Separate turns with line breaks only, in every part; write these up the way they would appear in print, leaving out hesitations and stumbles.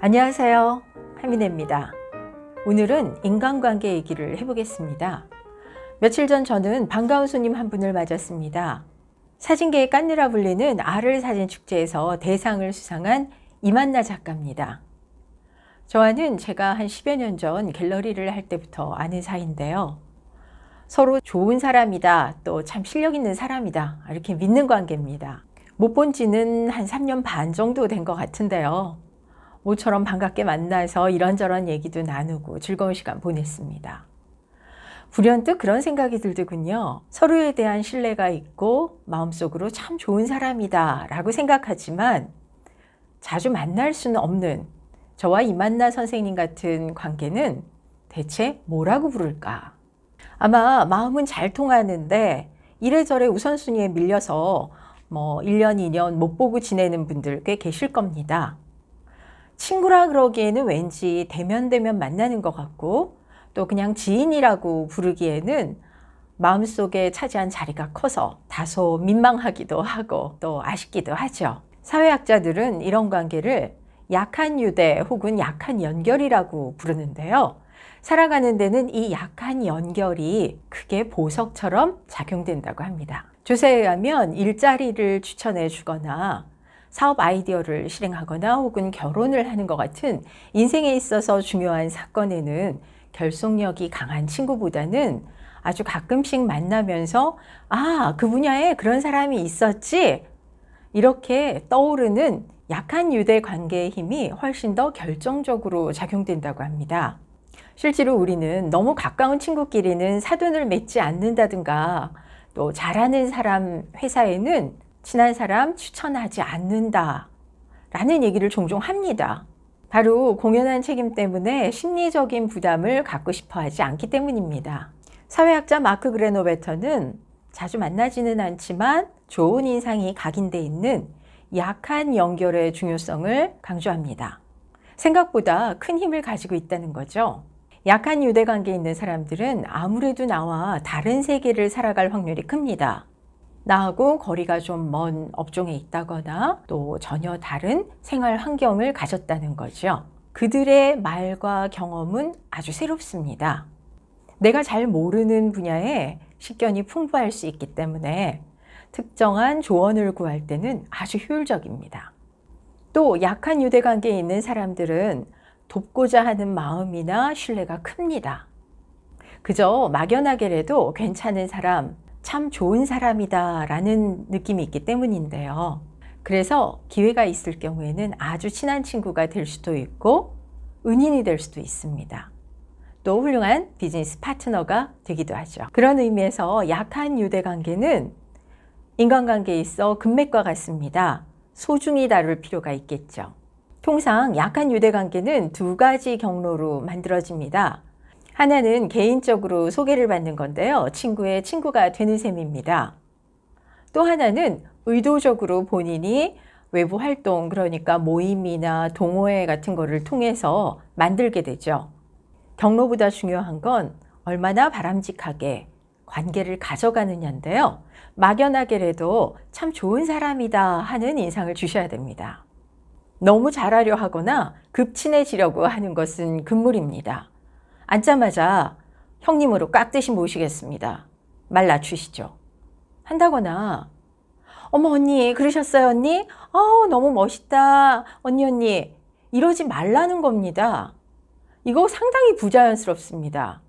안녕하세요, 하민혜입니다. 오늘은 인간관계 얘기를 해보겠습니다. 며칠 전 저는 반가운 손님 한 분을 맞았습니다. 사진계의 깐느라 불리는 아를 사진축제에서 대상을 수상한 이만나 작가입니다. 저와는 제가 한 10여 년 전 갤러리를 할 때부터 아는 사이인데요. 서로 좋은 사람이다, 또 참 실력 있는 사람이다, 이렇게 믿는 관계입니다. 못 본 지는 한 3년 반 정도 된 것 같은데요. 모처럼 반갑게 만나서 이런저런 얘기도 나누고 즐거운 시간 보냈습니다. 불현듯 그런 생각이 들더군요. 서로에 대한 신뢰가 있고 마음속으로 참 좋은 사람이다 라고 생각하지만 자주 만날 수는 없는 저와 이만나 선생님 같은 관계는 대체 뭐라고 부를까? 아마 마음은 잘 통하는데 이래저래 우선순위에 밀려서 1년, 2년 못 보고 지내는 분들 꽤 계실 겁니다. 친구라 그러기에는 왠지 대면 만나는 것 같고 또 그냥 지인이라고 부르기에는 마음속에 차지한 자리가 커서 다소 민망하기도 하고 또 아쉽기도 하죠. 사회학자들은 이런 관계를 약한 유대 혹은 약한 연결이라고 부르는데요. 살아가는 데는 이 약한 연결이 크게 보석처럼 작용된다고 합니다. 조사에 의하면 일자리를 추천해 주거나 사업 아이디어를 실행하거나 혹은 결혼을 하는 것 같은 인생에 있어서 중요한 사건에는 결속력이 강한 친구보다는 아주 가끔씩 만나면서 그 분야에 그런 사람이 있었지? 이렇게 떠오르는 약한 유대 관계의 힘이 훨씬 더 결정적으로 작용된다고 합니다. 실제로 우리는 너무 가까운 친구끼리는 사돈을 맺지 않는다든가 또 잘하는 사람 회사에는 친한 사람 추천하지 않는다 라는 얘기를 종종 합니다. 바로 공연한 책임 때문에 심리적인 부담을 갖고 싶어 하지 않기 때문입니다. 사회학자 마크 그레노베터는 자주 만나지는 않지만 좋은 인상이 각인돼 있는 약한 연결의 중요성을 강조합니다. 생각보다 큰 힘을 가지고 있다는 거죠. 약한 유대관계에 있는 사람들은 아무래도 나와 다른 세계를 살아갈 확률이 큽니다. 나하고 거리가 좀 먼 업종에 있다거나 또 전혀 다른 생활 환경을 가졌다는 거죠. 그들의 말과 경험은 아주 새롭습니다. 내가 잘 모르는 분야에 식견이 풍부할 수 있기 때문에 특정한 조언을 구할 때는 아주 효율적입니다. 또 약한 유대관계에 있는 사람들은 돕고자 하는 마음이나 신뢰가 큽니다. 그저 막연하게라도 괜찮은 사람, 참 좋은 사람이다 라는 느낌이 있기 때문인데요. 그래서 기회가 있을 경우에는 아주 친한 친구가 될 수도 있고 은인이 될 수도 있습니다. 또 훌륭한 비즈니스 파트너가 되기도 하죠. 그런 의미에서 약한 유대관계는 인간관계에 있어 금맥과 같습니다. 소중히 다룰 필요가 있겠죠. 통상 약한 유대관계는 두 가지 경로로 만들어집니다. 하나는 개인적으로 소개를 받는 건데요. 친구의 친구가 되는 셈입니다. 또 하나는 의도적으로 본인이 외부 활동, 그러니까 모임이나 동호회 같은 거를 통해서 만들게 되죠. 경로보다 중요한 건 얼마나 바람직하게 관계를 가져가느냐인데요. 막연하게라도 참 좋은 사람이다 하는 인상을 주셔야 됩니다. 너무 잘하려 하거나 급친해지려고 하는 것은 금물입니다. 앉자마자 형님으로 깍듯이 모시겠습니다. 말 낮추시죠. 한다거나 어머 언니 그러셨어요 언니? 너무 멋있다 언니 이러지 말라는 겁니다. 이거 상당히 부자연스럽습니다.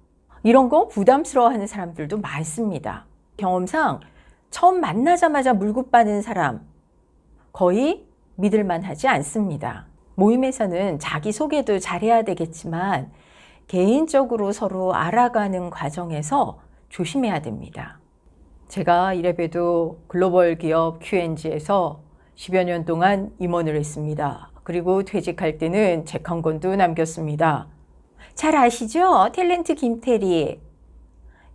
이런 거 부담스러워하는 사람들도 많습니다. 경험상 처음 만나자마자 물고 빠는 사람 거의 믿을만 하지 않습니다. 모임에서는 자기소개도 잘해야 되겠지만 개인적으로 서로 알아가는 과정에서 조심해야 됩니다. 제가 이래봬도 글로벌 기업 Q&G에서 10여 년 동안 임원을 했습니다. 그리고 퇴직할 때는 책 한 권도 남겼습니다. 잘 아시죠? 탤런트 김태리.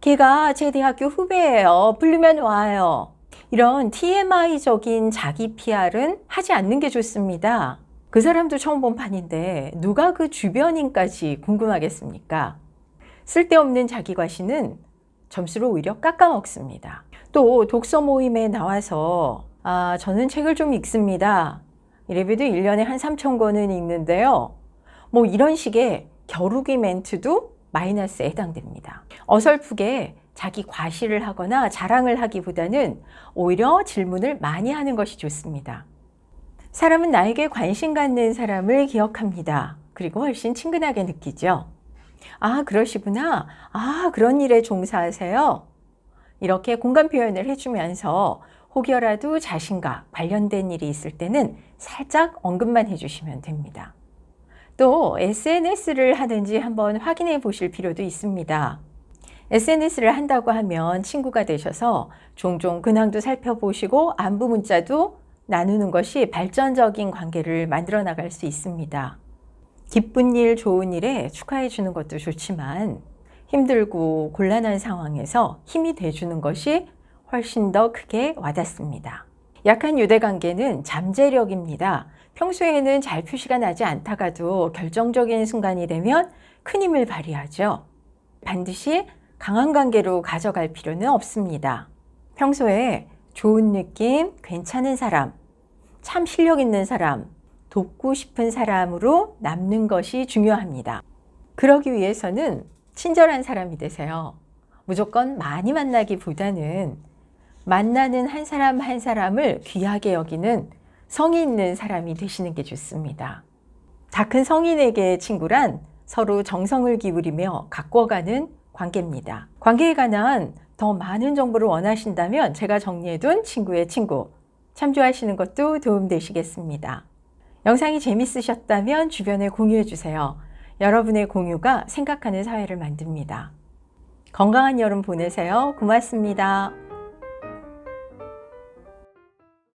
걔가 제 대학교 후배예요. 부르면 와요. 이런 TMI적인 자기 PR은 하지 않는 게 좋습니다. 그 사람도 처음 본 판인데 누가 그 주변인까지 궁금하겠습니까? 쓸데없는 자기 과시는 점수를 오히려 깎아먹습니다. 또 독서 모임에 나와서 저는 책을 좀 읽습니다. 이래봬도 1년에 한 3,000권은 읽는데요. 뭐 이런 식의 겨루기 멘트도 마이너스에 해당됩니다. 어설프게 자기 과시를 하거나 자랑을 하기보다는 오히려 질문을 많이 하는 것이 좋습니다. 사람은 나에게 관심 갖는 사람을 기억합니다. 그리고 훨씬 친근하게 느끼죠. 아, 그러시구나. 아, 그런 일에 종사하세요. 이렇게 공감 표현을 해주면서 혹여라도 자신과 관련된 일이 있을 때는 살짝 언급만 해주시면 됩니다. 또 SNS를 하는지 한번 확인해 보실 필요도 있습니다. SNS를 한다고 하면 친구가 되셔서 종종 근황도 살펴보시고 안부 문자도 나누는 것이 발전적인 관계를 만들어 나갈 수 있습니다. 기쁜 일, 좋은 일에 축하해 주는 것도 좋지만 힘들고 곤란한 상황에서 힘이 돼주는 것이 훨씬 더 크게 와닿습니다. 약한 유대관계는 잠재력입니다. 평소에는 잘 표시가 나지 않다가도 결정적인 순간이 되면 큰 힘을 발휘하죠. 반드시 강한 관계로 가져갈 필요는 없습니다. 평소에 좋은 느낌, 괜찮은 사람, 참 실력 있는 사람, 돕고 싶은 사람으로 남는 것이 중요합니다. 그러기 위해서는 친절한 사람이 되세요. 무조건 많이 만나기보다는 만나는 한 사람 한 사람을 귀하게 여기는 성의 있는 사람이 되시는 게 좋습니다. 다 큰 성인에게 친구란 서로 정성을 기울이며 가꿔가는 관계입니다. 관계에 관한 더 많은 정보를 원하신다면 제가 정리해둔 친구의 친구 참조하시는 것도 도움되시겠습니다. 영상이 재밌으셨다면 주변에 공유해 주세요. 여러분의 공유가 생각하는 사회를 만듭니다. 건강한 여름 보내세요. 고맙습니다.